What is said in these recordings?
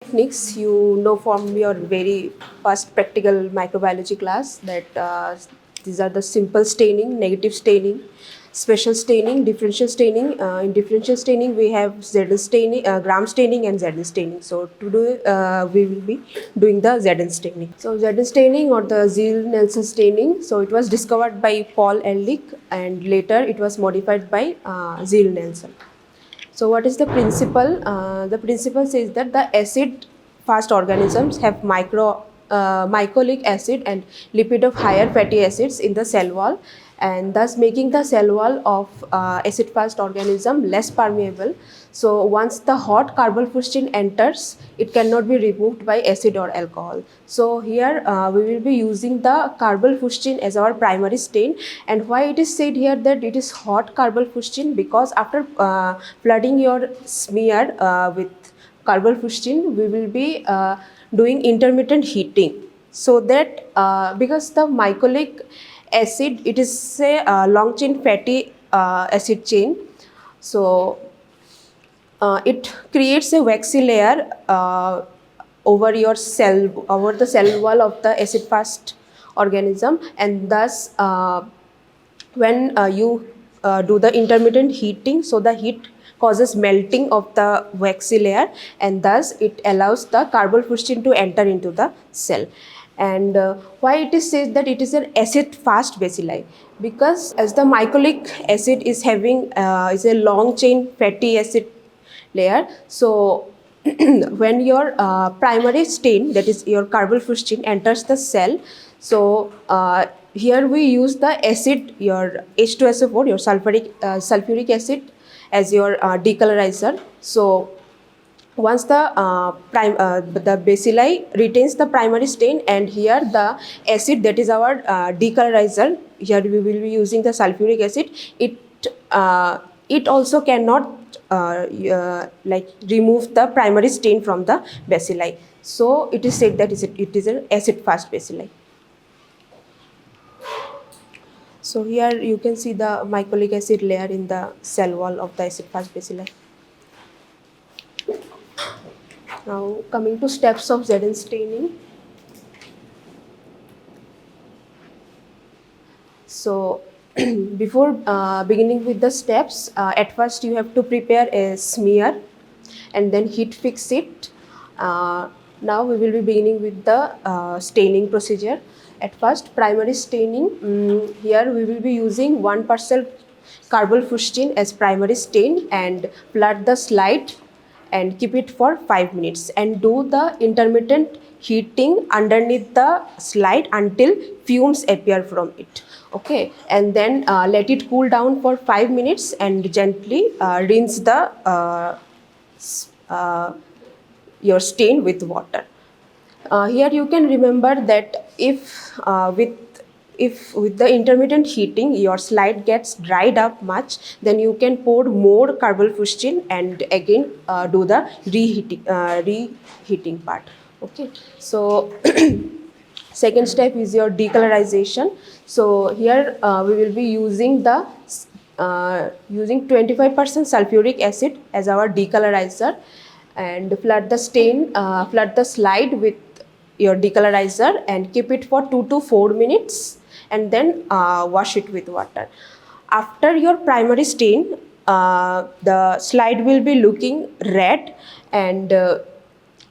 techniques you know from your very first practical microbiology class that these are the simple staining, negative staining, special staining, differential staining. In differential staining, we have Zn staining, Gram staining, and Zn staining. So today we will be doing the Zn staining. So Zn staining or the Ziehl-Neelsen staining. So it was discovered by Paul Ehrlich, and later it was modified by Ziehl-Neelsen. So what is the principle? The principle says that the acid-fast organisms have mycolic acid and lipid of higher fatty acids in the cell wall, and thus making the cell wall of acid-fast organism less permeable. So once the hot carbonfuscin enters, it cannot be removed by acid or alcohol. So here we will be using the carbonfuscin as our primary stain. And why it is said here that it is hot carbonfuscin? Because after flooding your smear with carbonfuscin, we will be doing intermittent heating, so that because the mycolic acid, it is a long chain fatty acid chain, so it creates a waxy layer over your cell, over the cell wall of the acid fast organism, and thus when you do the intermittent heating, so the heat causes melting of the waxy layer, and thus it allows the carbonfuscin to enter into the cell. And why it is said that it is an acid fast bacilli? Because as the mycolic acid is having is a long chain fatty acid layer, so when your primary stain, that is your carbonfuscin, enters the cell, so here we use the acid, your H2SO4, your sulfuric acid, as your decolorizer. So once the bacilli retains the primary stain, and here the acid, that is our decolorizer, here we will be using the sulfuric acid, it also cannot like remove the primary stain from the bacilli. So it is said that it is an acid fast bacilli. So here you can see the mycolic acid layer in the cell wall of the acid fast bacilli. Now coming to steps of Zn staining. So before beginning with the steps, at first you have to prepare a smear and then heat fix it. Now we will be beginning with the staining procedure. At first, primary staining. Here we will be using 1% carbonfuscin as primary stain, and flood the slide and keep it for 5 minutes, and do the intermittent heating underneath the slide until fumes appear from it. Okay, and then let it cool down for 5 minutes and gently rinse the your stain with water. Here you can remember that if with the intermittent heating your slide gets dried up much, then you can pour more carbonfuscin and again do the reheating part. Okay, so second step is your decolorization. So here we will be using the using 25% sulfuric acid as our decolorizer, and flood the slide with your decolorizer and keep it for 2 to 4 minutes, and then wash it with water. After your primary stain, the slide will be looking red, and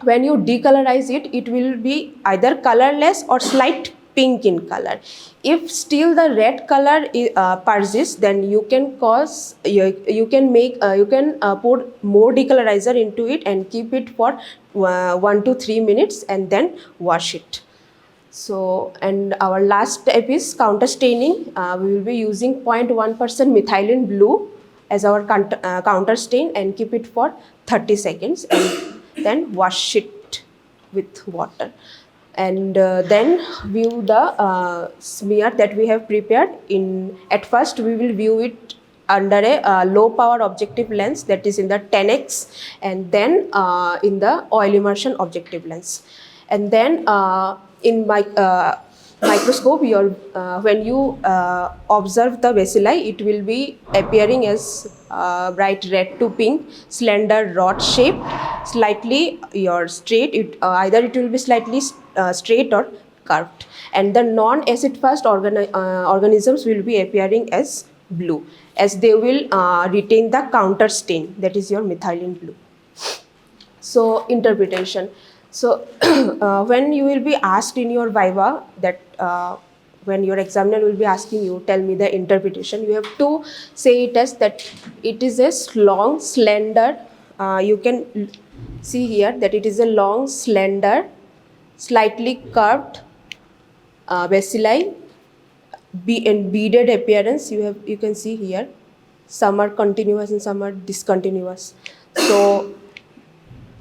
when you decolorize it, it will be either colorless or slight pink in color. If still the red color persists, then you can you can put more decolorizer into it and keep it for 1 to 3 minutes and then wash it. So, and our last step is counter staining. We will be using 0.1% methylene blue as our counter stain and keep it for 30 seconds and then wash it with water. And then view the smear that we have prepared. At first we will view it under a low power objective lens, that is in the 10x, and then in the oil immersion objective lens. And then microscope, when you observe the bacilli, it will be appearing as bright red to pink, slender rod shaped, slightly straight. Either it will be slightly straight or curved, and the non-acid fast organisms will be appearing as blue, as they will retain the counter stain, that is your methylene blue. So interpretation. So when you will be asked in your viva that when your examiner will be asking you, tell me the interpretation, you have to say it as that it is a long, slender, you can see here that it is a long, slender, slightly curved bacilli, and beaded appearance. You can see here, some are continuous and some are discontinuous. So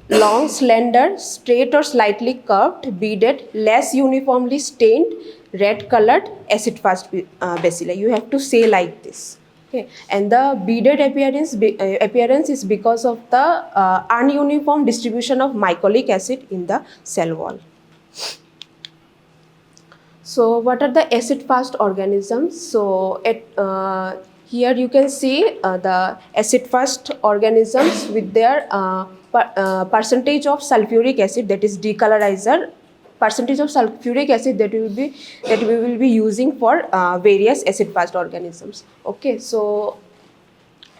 long, slender, straight or slightly curved, beaded, less uniformly stained, red colored, acid fast bacilli. You have to say like this. Okay, and the beaded appearance is because of the ununiform distribution of mycolic acid in the cell wall. So what are the acid fast organisms? So here you can see the acid fast organisms with their percentage of sulfuric acid, that is decolorizer, percentage of sulfuric acid that we will be using for various acid fast organisms. Okay, so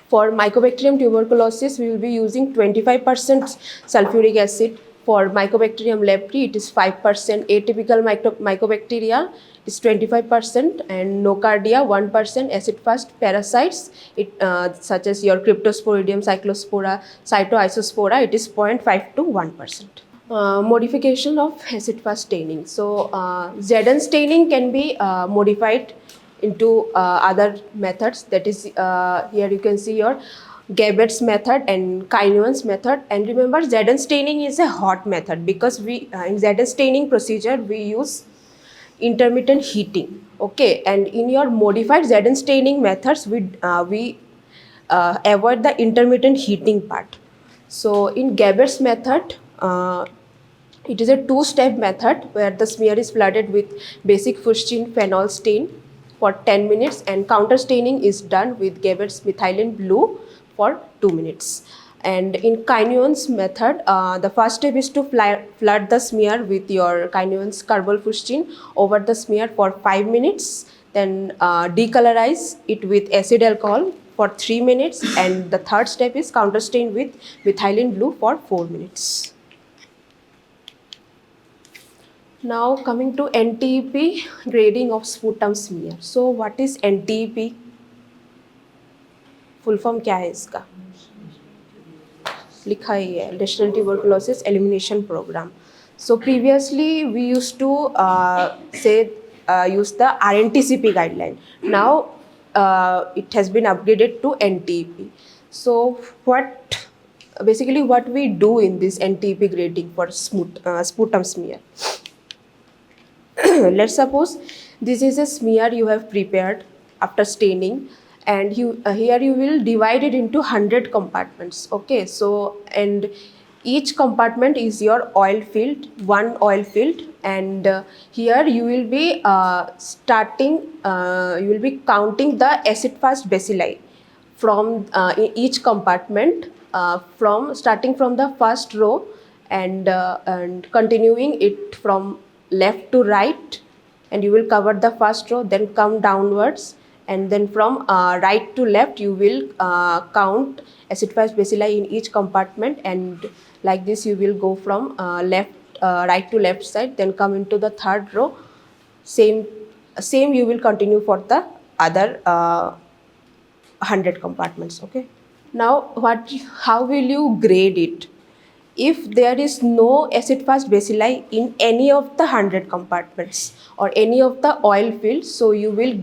for Mycobacterium tuberculosis, we will be using 25% sulfuric acid. For Mycobacterium leprae, it is 5%. Atypical mycobacteria is 25%, and nocardia 1%. Acid fast parasites, such as your Cryptosporidium, Cyclospora, Cytoisospora, it is 0.5 to 1%. Modification of acid fast staining. So Zn staining can be modified into other methods, that is here you can see your Gabet's method and Kynuen's method. And remember, Zn staining is a hot method because we in Zn staining procedure we use intermittent heating. Okay, and in your modified Zn staining methods we avoid the intermittent heating part. So in Gabet's method, it is a two-step method where the smear is flooded with basic Fuchsin phenol stain for 10 minutes, and counter staining is done with Gabet's methylene blue for 2 minutes. And in Kynuen's method, the first step is to flood the smear with your Kynuen's carbol-fuchsin over the smear for 5 minutes, then decolorize it with acid alcohol for 3 minutes, and the third step is counter stain with methylene blue for 4 minutes. Now coming to NTEP grading of sputum smear. So what is NTEP? Full form क्या है इसका? लिखा ही है, National Tuberculosis Elimination Programme. So previously we used to use the RNTCP guideline. Now it has been upgraded to NTEP. So basically what we do in this NTEP grading for sputum smear? Let's suppose this is a smear you have prepared after staining, and here you will divide it into 100 compartments. Okay, so and each compartment is your oil filled, one oil filled, and here you will be you will be counting the acid fast bacilli from in each compartment, starting from the first row and continuing it from left to right, and you will cover the first row, then come downwards, and then from right to left you will count acid fast bacilli in each compartment, and like this you will go from right to left side, then come into the third row. Same you will continue for the other 100 compartments. Okay, now how will you grade it? If there is no acid fast bacilli in any of the 100 compartments or any of the oil fields, so you will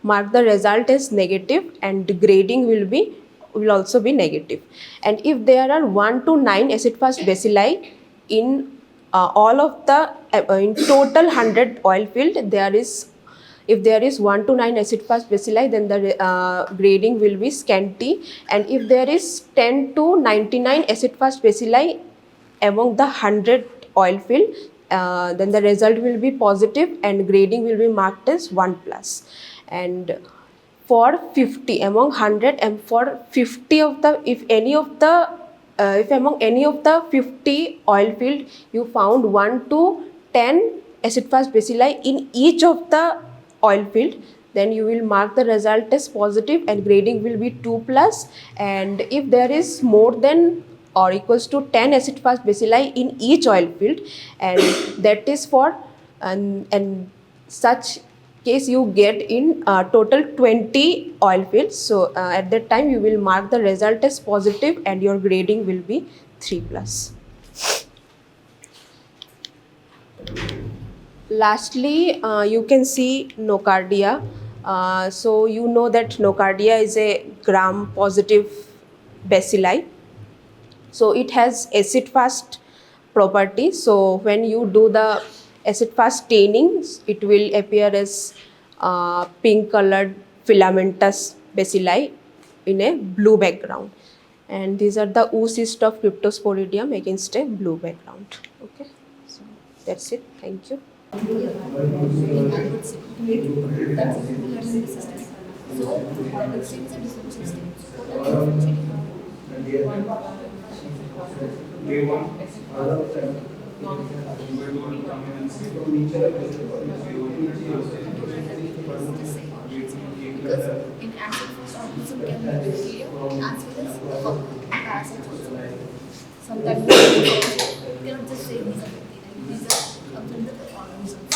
mark the result as negative, and the grading will also be negative. And if there are 1 to 9 acid fast bacilli in all of the in total 100 oil field, if there is 1 to 9 acid fast bacilli, then the grading will be scanty. And if there is 10 to 99 acid fast bacilli among the 100 oil field, then the result will be positive and grading will be marked as 1 plus. And for 50 among 100 and for 50 of the, if among any of the 50 oil field you found 1 to 10 acid fast bacilli in each of the oil field, then you will mark the result as positive and grading will be 2 plus. And if there is more than or equals to 10 acid fast bacilli in each oil field, and that is for and such case you get in total 20 oil fields. So at that time you will mark the result as positive and your grading will be 3 plus. Lastly, you can see nocardia. So you know that nocardia is a gram positive bacilli. So it has acid fast property. So when you do the acid fast staining, it will appear as pink colored filamentous bacilli in a blue background. And these are the oocyst of Cryptosporidium against a blue background. Okay, so that's it. Thank you. Because in acid fast organism can be bacteria as well as parasites also. Sometimes you cannot just say these are bacteria, these are under the organisms.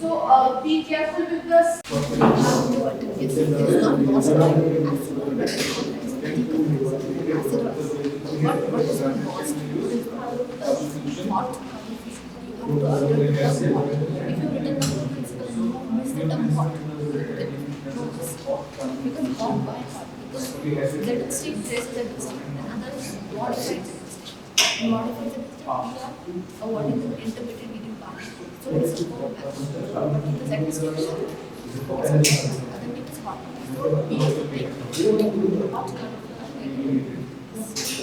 So be careful with this. It's not lost time as well as what is not lost is hot. If you written the principle, miss the term hot. Because hot by hot. Because let it stay traces at the state and others modified it. Modified it avoiding the intermediate heating part. So it's a go back. But in the second stage, other thing is hot. So we have to make hot kind of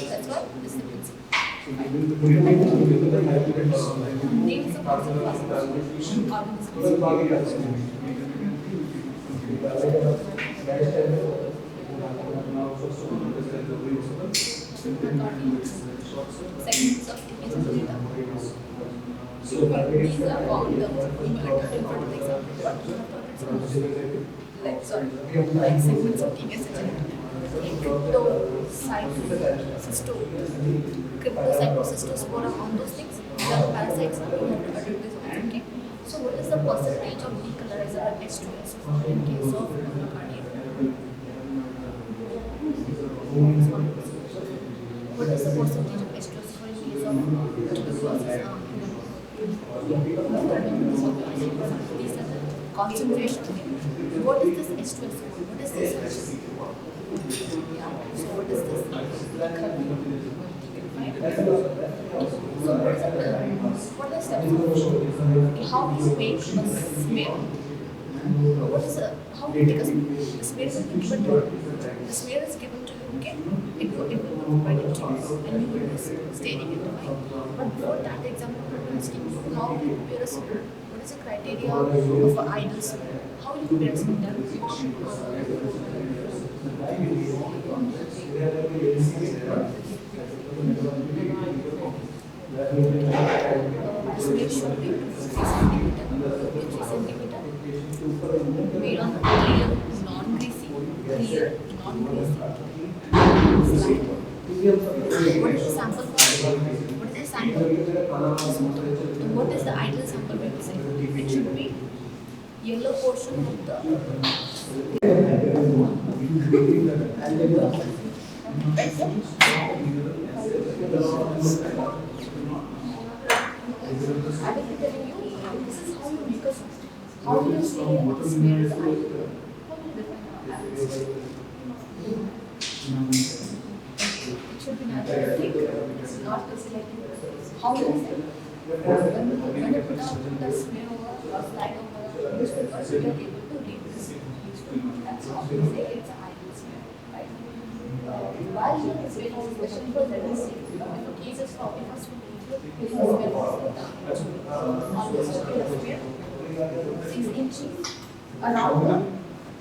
that's what is the principle. Names of segments of image data. So these are found in front of the example, like segments of TBS cryptocytocystospora, on those things, the parasites are okay. So what is the percentage of decolorizer at H2S in case of nocardia? What is the percentage of H2S in case of tuberculosis? These are the concentration. What is this H2S? What is this? Yeah. So what is this? So what is that? How do you make a smear? What is how do you take a smear? The smear is given to you. The smear is given to you, okay? It will be provided to you and you will be staining it. But before that example, I'm asking how do you prepare a smear? What is the criteria of an ideal smear? How do you prepare a smear? Smear should be 3 centimeter. Made on clear, non-greasy slide. What is the sample? What is the sample? What is the ideal sample? It should be yellow portion of the I'm telling you, this is how you make a sound. How do you say a smear is ideal? How do you define atmosphere? It should be naturalistic. It's not selective. How do you say? When you put the smear over or slide over a newspaper, you are able to read this newspaper. That's how we say it's an ideal smear, right? While you are especially for redundancy, if a case is for first it is on this sphere 6 inches around the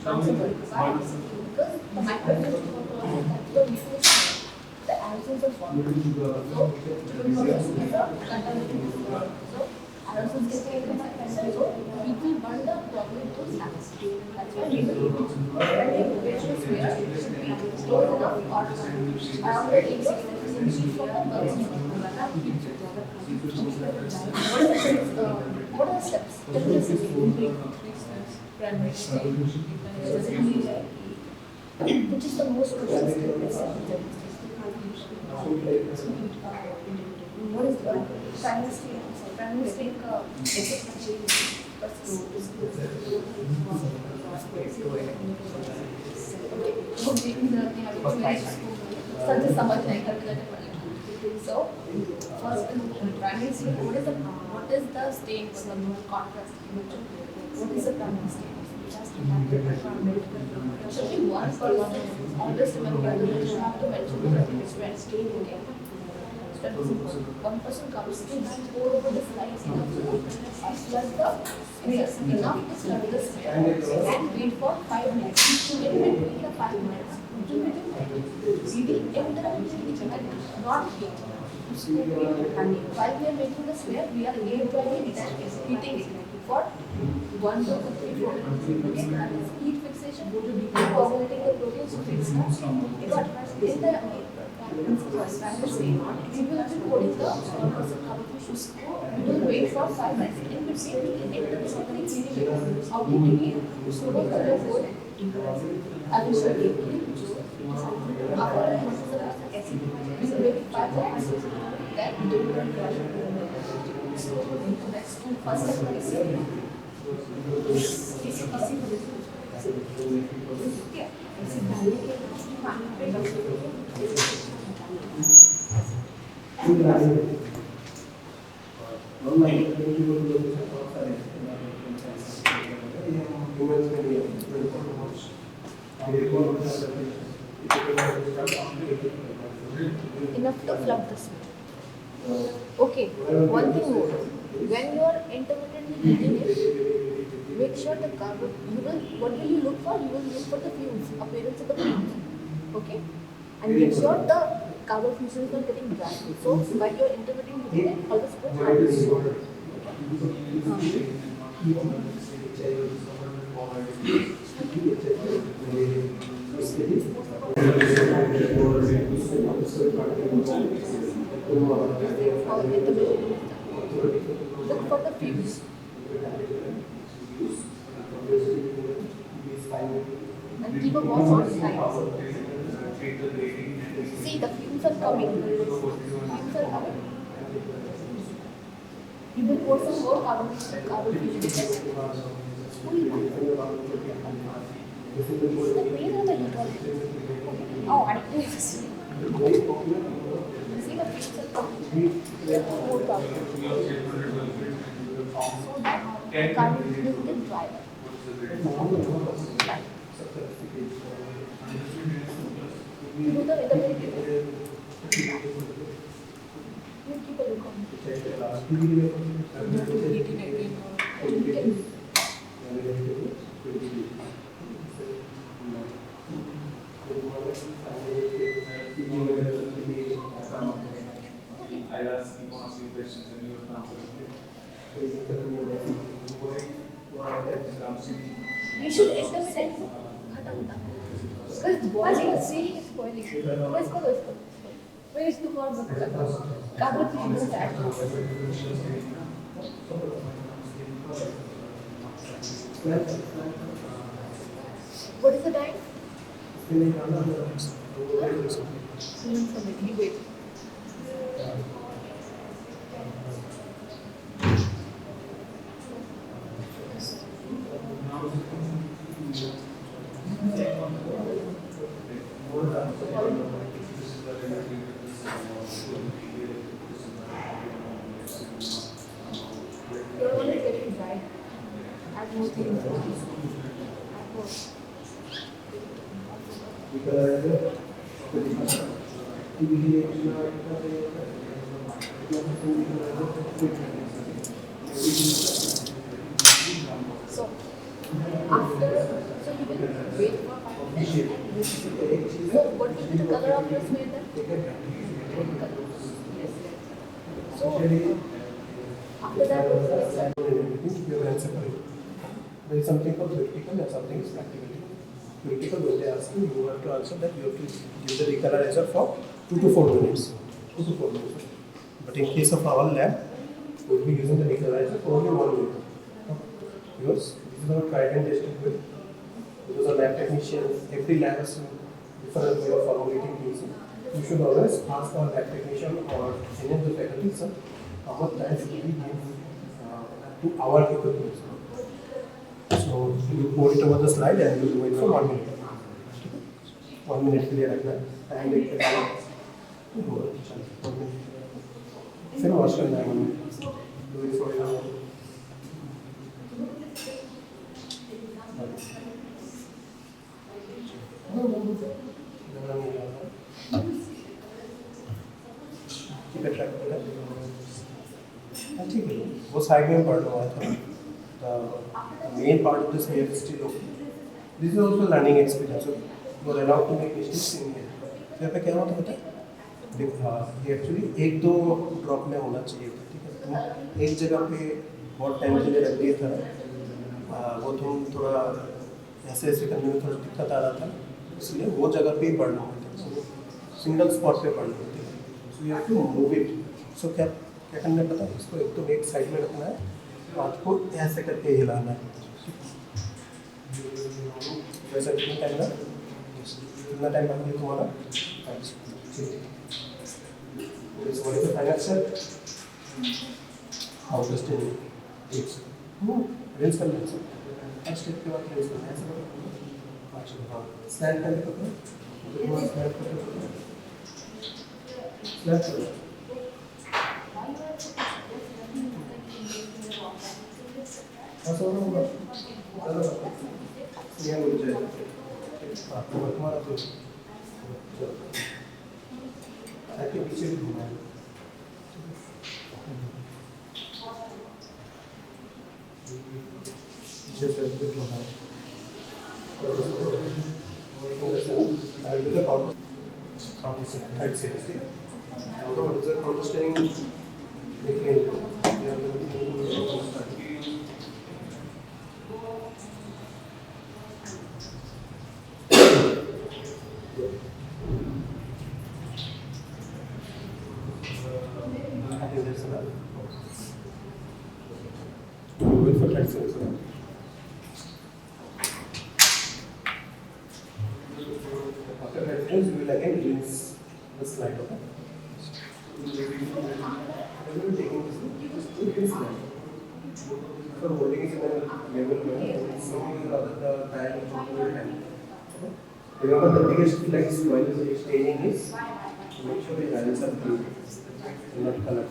principal. Why? Because the microphone that the useless the aerosols are formed. So aerosols get taken by so people burn the problem to snacks. That's why people when they prepare the sphere it should be close enough or around the age of 6 inches from the birth. What are the steps? Tell me the steps. Primary stage, which is the most crucial step. What is the primary stage? Primary stage such a समझ नहीं calculated so first in primary stage what is the stage for the contrast what is the primary stage should be one person always remember you have to mention the different stage okay one person comes to pour over the slides as well as the enough to study the sphere and wait for 5 minutes in between the 5 minutes we will intermittently not heat. While we are making the sphere, we are air drying it and heating it for 1 to 3 4 minutes. Okay? Heat fixation, coagulating the proteins to fix it. But in the primary stage, we will be putting the carbon fishes. We will wait for 5 minutes. In between, we will intermittently cleaning it. How to clean it? So, what color wood? I will show you. After we will wait 5 minutes. Then do the next two first step is enough to fluff the smoke. Okay, one thing more. When you are intermittently heating it, make sure the carbon, what will you look for? You will look for the fumes, appearance of the fumes. Okay? And make sure the carbon fusion is not getting dry. So, while you are intermittently heating it, all the smoke happens. Look for the fumes. And keep a watch on sides. See, the fumes are coming. Fumes are coming. You will pour some more carbon fusion. This is the pain or the heat? Oh, I think it's see the fumes are coming. More carbon. So that carbon fusion is dry. You do the very good. You keep a look on it. I'll ask you one or two questions and you will answer. You should intermittent. Because boiling is seeing is boiling. Where is the carbon? Carbon fusion is that. What is the time? Wait. So after, so you will wait for 5 minutes and so what will be the color of your smear then? Red color. Yes. So after that what is the next step? There is something called theoretical and something is practical. Theoretical, when they ask you have to answer that you have to give the recolorizer for 2 to 4 minutes. 2 to 4 minutes. But in case of our lab, we will be using the recolorizer for only 1 minute. Because this is our tried and tested way. Because our lab technicians, every lab has different way of formulating things. You should always ask our lab technician or any of the faculty, sir, how much time should we give to our equipment. So you pour it over the slide and you wait for 1 minute. 1 minute के लिए रखना है and एक फिर wash करना है 1 minute. Do it for 1 minute. Keep it track of it. ठीक है वो साइड में पढ़ रहा था. The main part of this here is still okay. This is also learning experience. So you are allowed to make mistakes in here. तो यहाँ पे क्या होता है? ये एक्चुअली 1-2 ड्रॉप में होना चाहिए था, ठीक है? तो एक जगह पे बहुत टाइम के लिए रख दिया था. वो थोड़ा ऐसे करने में थोड़ा दिक्कत आ रहा था, इसलिए वो जगह पे ही पढ़ना होता है. सिंगल स्पॉट पे पढ़ना होता है. So you have to move it. So क्या करना है पता है? इसको एकदम एक साइड में रखना है, आपको ऐसे करके हिलाना है. वैसा कितना टाइम बाकी है तुम्हारा? What is the final step? How to stay? Rinse करना है. Next step के बाद rinse करना है. ऐसा करो. अच्छा हाँ. Stand करके पकड़ो. Stand करके पकड़ो. Stand करो. ऐसा होगा. ये हो जाएगा. आपको तुम्हारा तो आके पीछे भी घुमाए. Just a bit more. I will do the counter seriously. Although what is the counter staying? I think that's enough. Wait for 30 seconds. After that, we will again rinse the slide. Okay? We will take this slide. For holding it in a level manner, so we will the time. Remember the biggest flex while staining is make sure the lines are clean, not colored.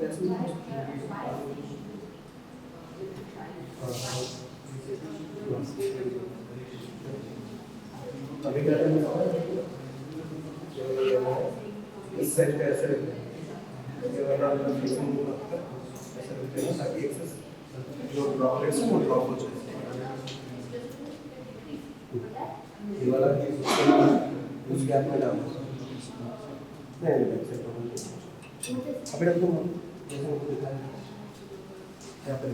That's अभी क्या करना है? इस side पे ऐसे रखना है. ये वाला फेसिंग मूव आपका ऐसे रखते हैं ताकि एक्सेस जो ड्रॉपलेट्स हैं वो ड्रॉप हो जाए. ये वाला उस गैप में डालो. नहीं ऐसे तो अभी रख दूँगा जैसे मुझे दिखाया यहाँ पर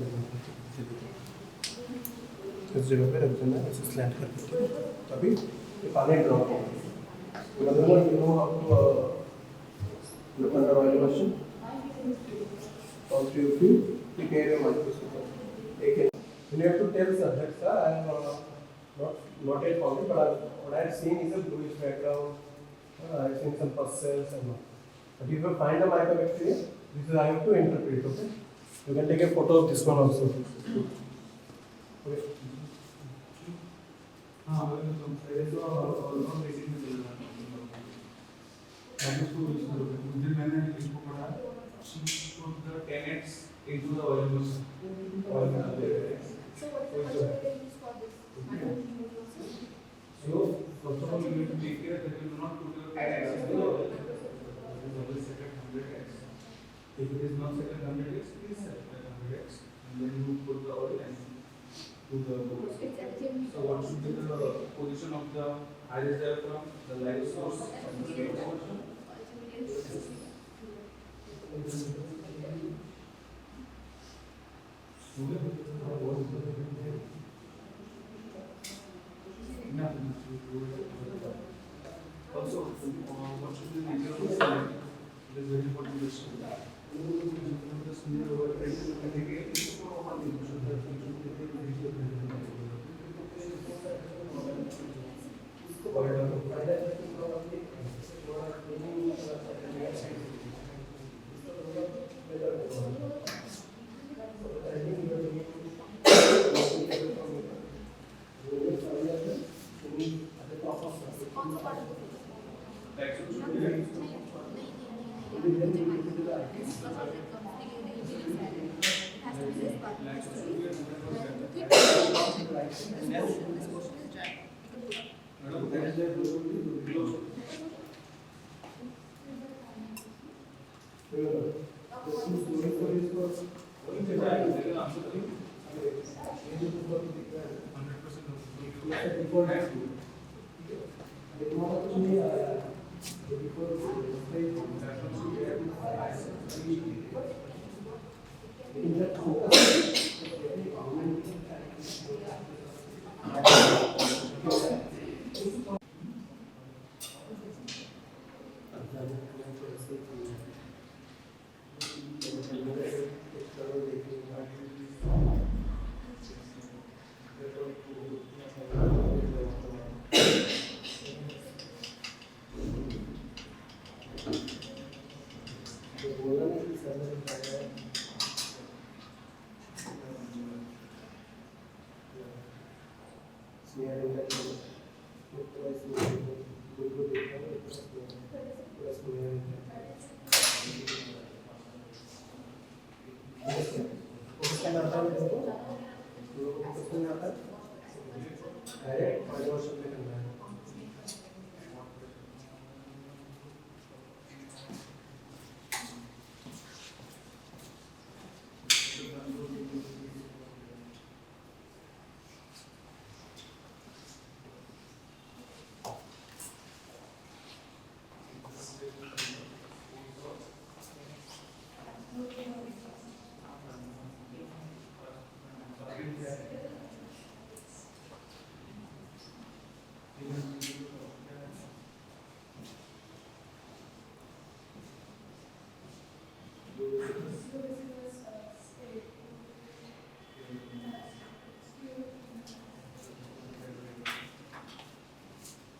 इस जगह पे रख देना ऐसे स्लैंट करके. तभी ये पानी ड्रॉप होगा. मतलब you know how to look under oil immersion. Also you feel prepare your microscope. You have to tell sir that sir I am not yet found it, but what I have seen is a bluish background. I have seen some pus cells and all. But if you find a mycobacteria, this is I have to interpret. Okay, you can take a photo of this one also. Okay. हाँ तो almost rating में चल रहा है. मुझे मैंने इसको पढ़ा. She put the 10x into the oil mix. Oil mix. So what is the culture they use for this microneedling process? So first of all, you need to take care that you do not put your eggs in the oil. It is always set at 100 x. If it is not set at 100 x, please set it at 100 x, and then you put the oil and to the bowl. It's everything. So what should be the position of the iris diaphragm, the light source, and the state portion? Also, what should be the nature of the smear? It is very important to understand. The smear over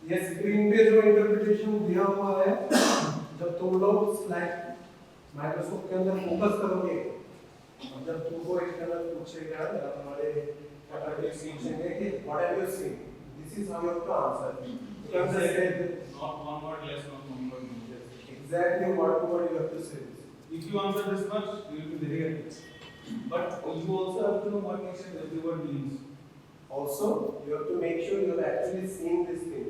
yes screen पे जो interpretation दिया हुआ है जब तुम लोग slide microscope के अंदर फोकस करोगे अब जब तुमको एक तरह पूछेगा हमारे फैकल्टी पूछेंगे कि what have you seen this is how you have to answer you have to say not one word less, not one word more. exactly what you have to say. If you answer this much, you will be very happy. But you also have to know what each and every word means. Also, you have to make sure you have actually seen this thing.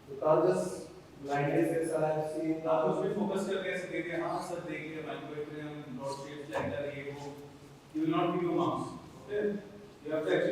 You can't just blindly say, "Sir, I have seen." आप उस पे focus करके ऐसे कह दिया हाँ sir देखिए microwave broad shape slider ये वो, you will not give you marks. Okay? You have to actually